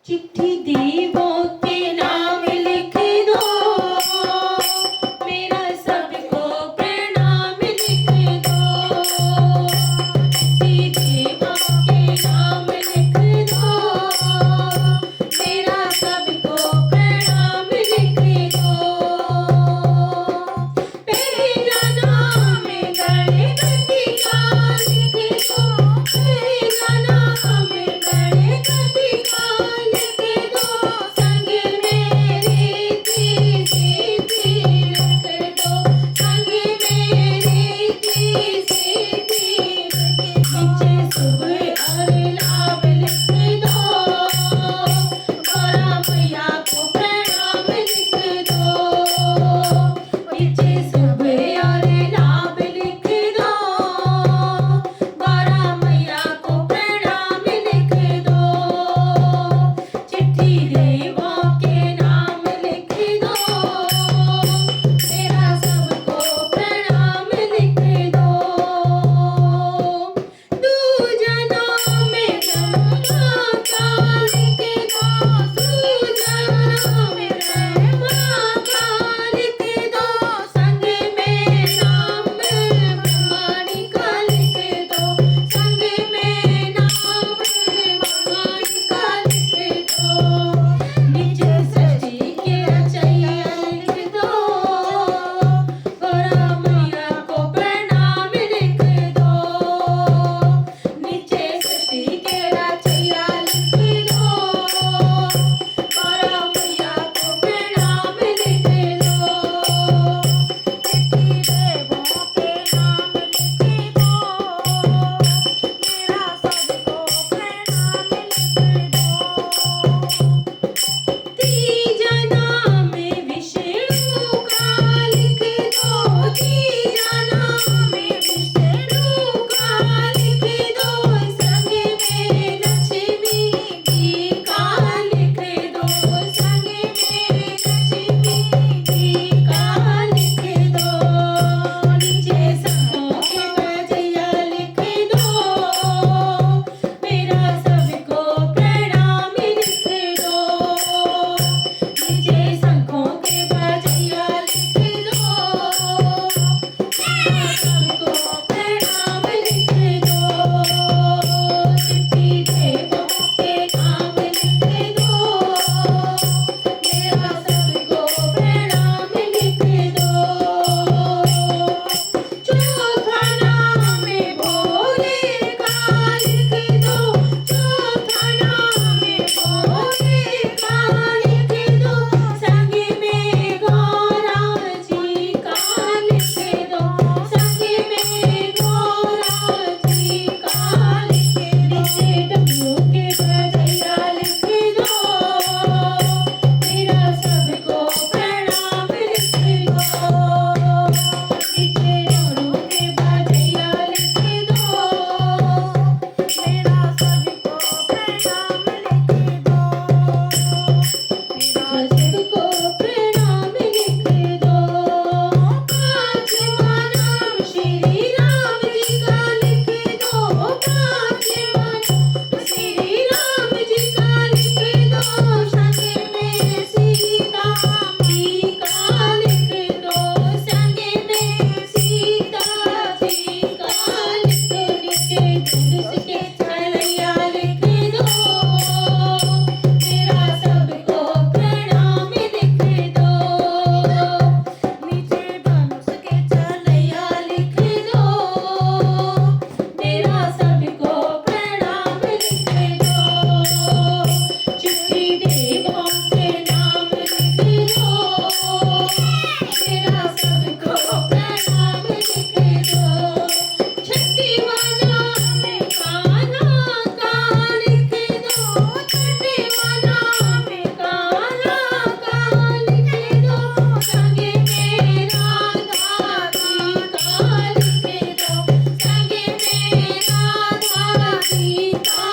चिट्ठी देवों के नाम लिख दो, मेरा सबको प्रणाम लिख दो। चिट्ठी देवों के नाम लिख दो, मेरा सबको प्रणाम लिख दो। पहला नाम गणपति का लिख दो, पहला नाम गणपति का लिख दो। संग मेरे तीसरी रख दो, संग मेरे तीसरी नीचे शुभ और लाभ लिख दो, गौरा मैया को प्रणाम लिख दो। नीचे शुभ और लाभ लिख दो, गौरा मैया को प्रणाम लिख दो। चिट्ठी देवों के नाम लिख दो, मेरा सबको प्रणाम लिख दो। दूजा नाम ब्रह्मा का लिख दो, दूजा नाम ब्रह्मा का लिख दो। संग में नाम ब्रह्माणी का लिख दो, संग में नाम ब्रह्माणी का लिख दो। नीचे सृष्टि के रचैया लिख दो, गौरा मैया को प्रणाम लिख दो। नीचे सृष्टि के रचैया लिख दो, गौरा मैया को प्रणाम लिख दो। चिट्ठी देवों के नाम लिख दो, मेरा सबको प्रणाम लिख दो। तीजा नाम विष्णु का लिख दो, तीजा नाम विष्णु का लिख दो। संग में लक्ष्मी जी का लिख दो, संग में लक्ष्मी जी का लिख दो। नीचे संगों के बजैया लिख दो, मेरा सबको प्रणाम लिख दो। नीचे संखों के बजैया लिख दो, मेरा सबको प्रणाम लिख दो। चिट्ठी देवों के नाम लिख दो, मेरा सबको प्रणाम लिख दो। चौथा नाम भोले का लिख दो, चौथा नाम भोले का लिख दो। संग में गौरा जी का लिख दो, संग में गौरा जी का लिख दो। नीचे डमरू के बजैया लिख दो, मेरा सबको प्रणाम लिख दो। नीचे डमरू के बजैया लिख दो, मेरा सबको प्रणाम लिख दो। मेरा सबको प्रणाम लिख दो। पांचवा नाम श्री राम जी का लिख दो, पांचवा नाम श्री राम जी का लिख दो। संग में सीता जी का लिख दो, संग में सीता जी का लिख दो। नीचे धनुष के चलैया लिख दो, मेरा सबको प्रणाम लिख दो। नीचे धनुष के चलैया लिख दो, मेरा सबको प्रणाम लिख दो। चिट्ठी देवों के नाम लिख दो, मेरा सबको प्रणाम लिख दो। छठीवा नाम कान्हा का लिख दो, छठीवा नाम कान्हा का लिख दो। संग में राधा जी का लिख दो, संग में राधा जी का